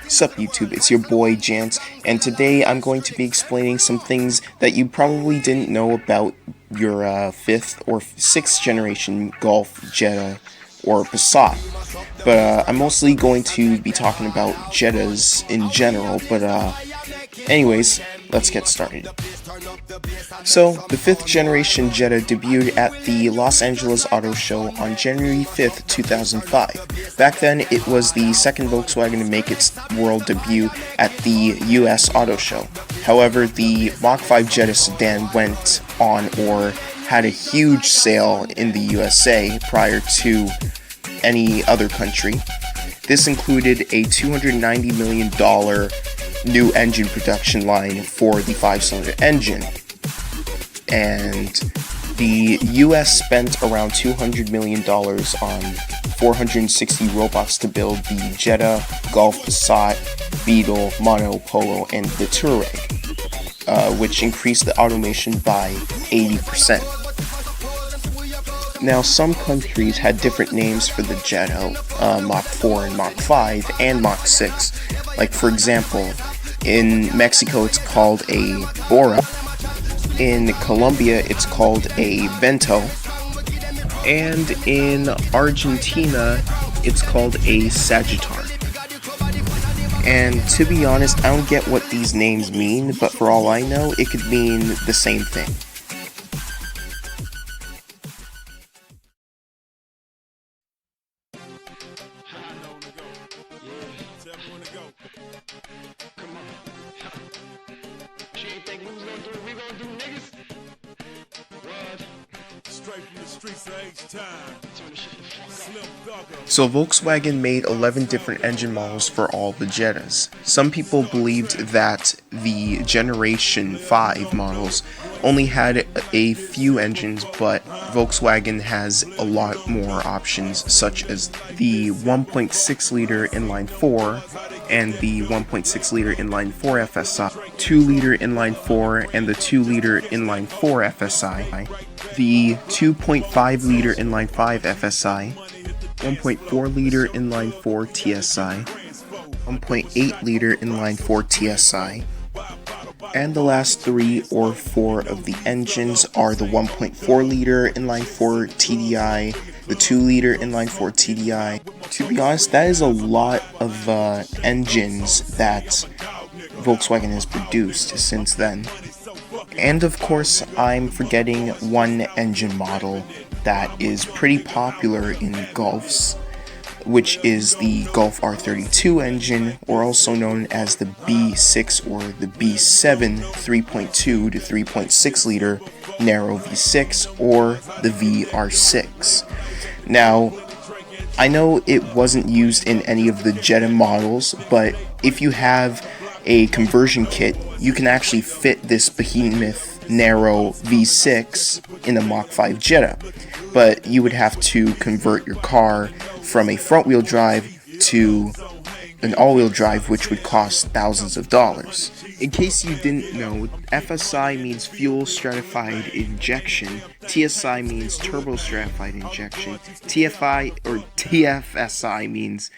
Sup YouTube, it's your boy Jant, and today I'm going to be explaining some things that you probably didn't know about your 5th or 6th generation Golf, Jetta, or Passat. But I'm mostly going to be talking about Jettas in general, but anyways, let's get started. So, the 5th generation Jetta debuted at the Los Angeles Auto Show on January 5th, 2005. Back then, it was the second Volkswagen to make its world debut at the US Auto Show. However, the Mk5 Jetta sedan went on or had a huge sale in the USA prior to any other country. This included a $290 million new engine production line for the 5-cylinder engine, and the US spent around $200 million on 460 robots to build the Jetta, Golf, Passat, Beetle, Mono, Polo, and the Touareg, which increased the automation by 80%. Now, some countries had different names for the Jetta, Mk4 and Mk5, and Mk6. Like, for example, in Mexico it's called a Bora, in Colombia it's called a Vento, and in Argentina it's called a Sagittar. And to be honest, I don't get what these names mean, but for all I know, it could mean the same thing. So Volkswagen made 11 different engine models for all the Jettas. Some people believed that the Generation 5 models only had a few engines, but Volkswagen has a lot more options, such as the 1.6 liter inline 4 and the 1.6 liter inline 4 FSI, 2 liter inline 4 and the 2 liter inline 4 FSI, the 2.5 liter inline 5 FSI, 1.4 liter inline 4 TSI, 1.8 liter inline 4 TSI, and the last 3 or 4 of the engines are the 1.4 liter inline 4 TDI, the 2 liter inline 4 TDI. To be honest, that is a lot of engines that Volkswagen has produced since then. And of course, I'm forgetting one engine model that is pretty popular in Golfs, which is the Golf R32 engine, or also known as the B6 or the B7 3.2 to 3.6 liter narrow V6, or the VR6. Now, I know it wasn't used in any of the Jetta models, but if you have a conversion kit, you can actually fit this behemoth narrow V6 in a Mk5 Jetta, but you would have to convert your car from a front-wheel drive to an all-wheel drive, which would cost thousands of dollars. In case you didn't know, FSI means fuel stratified injection, TSI means turbo stratified injection, TFSI means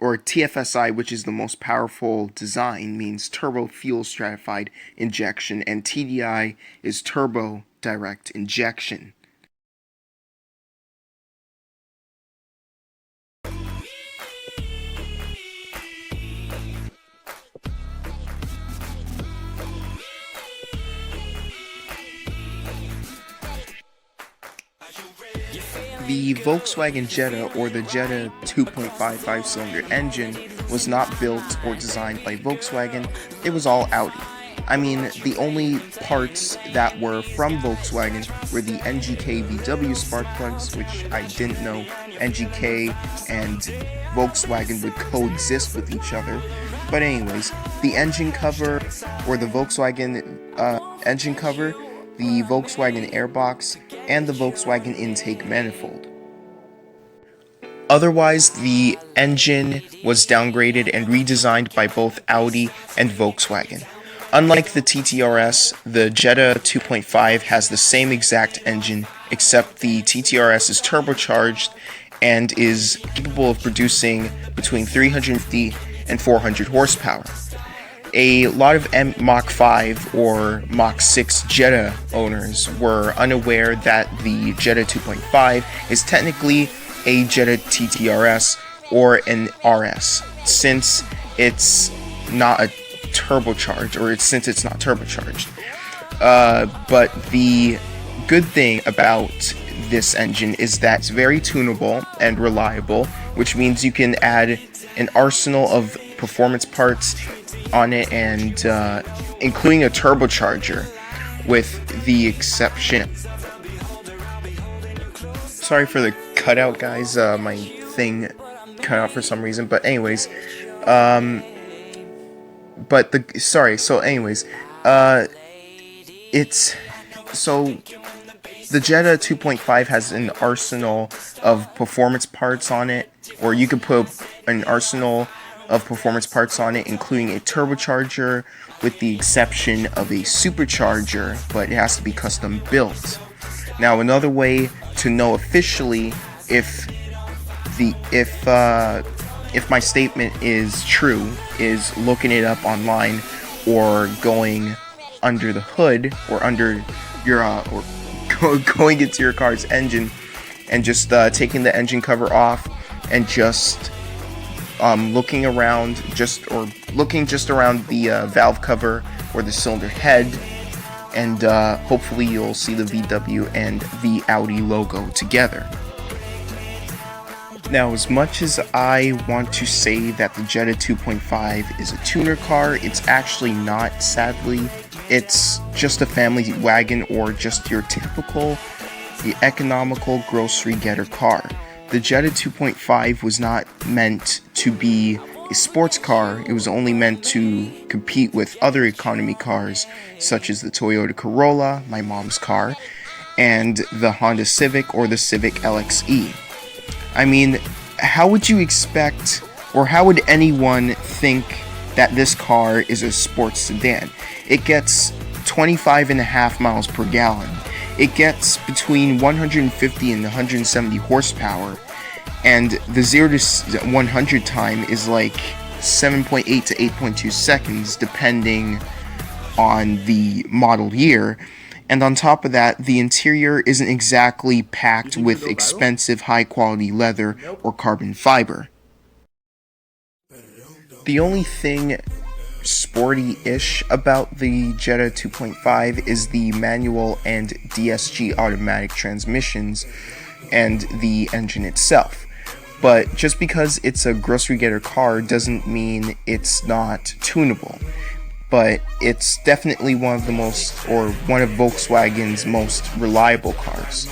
TFSI, which is the most powerful design, means turbo fuel stratified injection, and TDI is turbo direct injection. The Volkswagen Jetta, or the Jetta 2.5 5-cylinder engine, was not built or designed by Volkswagen. It was all Audi. I mean, the only parts that were from Volkswagen were the NGK VW spark plugs, which I didn't know NGK and Volkswagen would coexist with each other. But anyways, the engine cover, or the Volkswagen engine cover, the Volkswagen airbox, and the Volkswagen intake manifold. Otherwise, the engine was downgraded and redesigned by both Audi and Volkswagen. Unlike the TTRS, the Jetta 2.5 has the same exact engine, except the TTRS is turbocharged and is capable of producing between 350 and 400 horsepower. A lot of Mk5 or Mk6 Jetta owners were unaware that the Jetta 2.5 is technically a Jetta TTRS or an RS, since it's not a turbocharged, or since it's not turbocharged. But the good thing about this engine is that it's very tunable and reliable, which means you can add an arsenal of performance parts on it, and including a turbocharger, with the exception. Sorry for the cutout, guys. My thing cut out for some reason, but anyways, it's so the Jetta 2.5 has an arsenal of performance parts on it, or you could put an arsenal of performance parts on it, including a turbocharger, with the exception of a supercharger, but it has to be custom built. Now, another way to know officially if my statement is true is looking it up online, or going under the hood, or under your going into your car's engine and just taking the engine cover off and just looking around around the valve cover or the cylinder head, and hopefully you'll see the VW and the Audi logo together. Now, as much as I want to say that the Jetta 2.5 is a tuner car, it's actually not, sadly. It's just a family wagon, or just your typical economical grocery getter car. The Jetta 2.5 was not meant to be a sports car. It was only meant to compete with other economy cars, such as the Toyota Corolla, my mom's car, and the Honda Civic or the Civic LXE. I mean, how would you expect, or how would anyone think that this car is a sports sedan? It gets 25.5 miles per gallon. It gets between 150 and 170 horsepower, and the 0 to 100 time is like 7.8 to 8.2 seconds, depending on the model year. And on top of that, the interior isn't exactly packed with expensive high-quality leather or carbon fiber. The only thing sporty-ish about the Jetta 2.5 is the manual and DSG automatic transmissions and the engine itself. But just because it's a grocery getter car doesn't mean it's not tunable. But it's definitely one of Volkswagen's most reliable cars.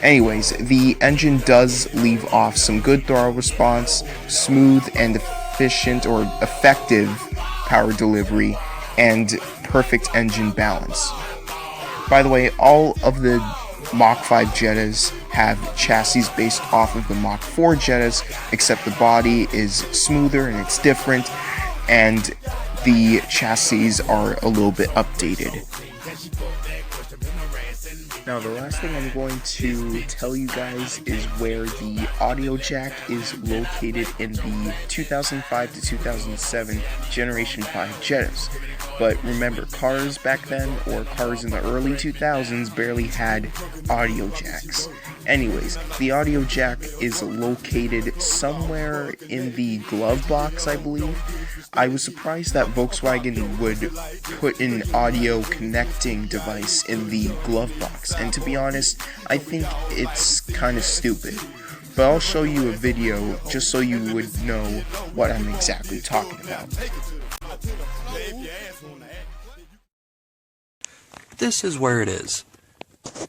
Anyways, the engine does leave off some good throttle response, smooth and efficient or effective power delivery, and perfect engine balance. By the way, all of the Mk5 Jettas have chassis based off of the Mk4 Jettas, except the body is smoother and it's different, and the chassis are a little bit updated. Now, the last thing I'm going to tell you guys is where the audio jack is located in the 2005 to 2007 Generation 5 Jettas. But remember, cars back then, or cars in the early 2000s, barely had audio jacks. Anyways, the audio jack is located somewhere in the glove box, I believe. I was surprised that Volkswagen would put an audio connecting device in the glove box, and to be honest, I think it's kind of stupid. But I'll show you a video just so you would know what I'm exactly talking about. This is where it is.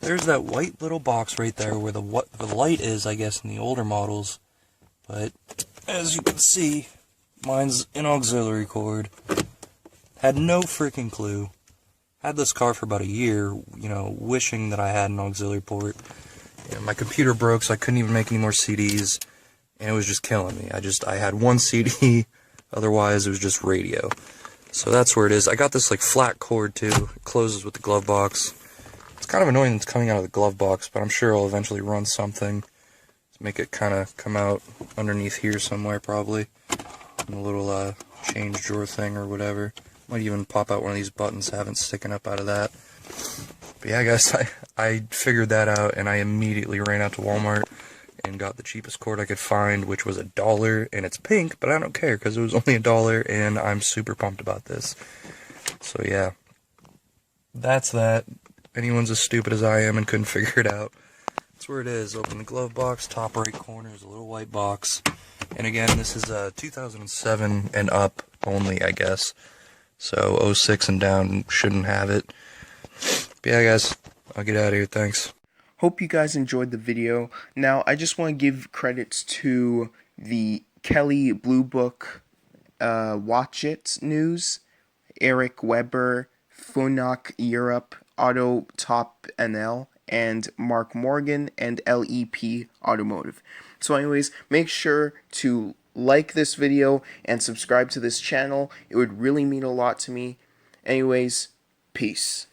There's that white little box right there where the light is, I guess, in the older models. But as you can see, mine's an auxiliary cord. Had no freaking clue. Had this car for about a year, wishing that I had an auxiliary port. And my computer broke, so I couldn't even make any more CDs, and it was just killing me. I had one CD, otherwise it was just radio. So that's where it is. I got this flat cord too. It closes with the glove box. It's kind of annoying it's coming out of the glove box, but I'm sure I'll eventually run something. make it kind of come out underneath here somewhere, probably. And a little change drawer thing or whatever. Might even pop out one of these buttons, havent sticking up out of that. But yeah, guys, I figured that out, and I immediately ran out to Walmart and got the cheapest cord I could find, which was $1, and it's pink, but I don't care because it was only $1, and I'm super pumped about this. So yeah, that's that. If anyone's as stupid as I am and couldn't figure it out, that's where it is. Open the glove box, top right corner is a little white box. And again, this is 2007 and up only, I guess. So 06 and down shouldn't have it. But yeah, guys, I'll get out of here. Thanks. Hope you guys enjoyed the video. Now, I just want to give credits to the Kelly Blue Book Watch It News, Eric Weber, Funok Europe, Auto Top NL, and Mark Morgan and LEP Automotive. So anyways, make sure to like this video and subscribe to this channel. It would really mean a lot to me. Anyways, peace.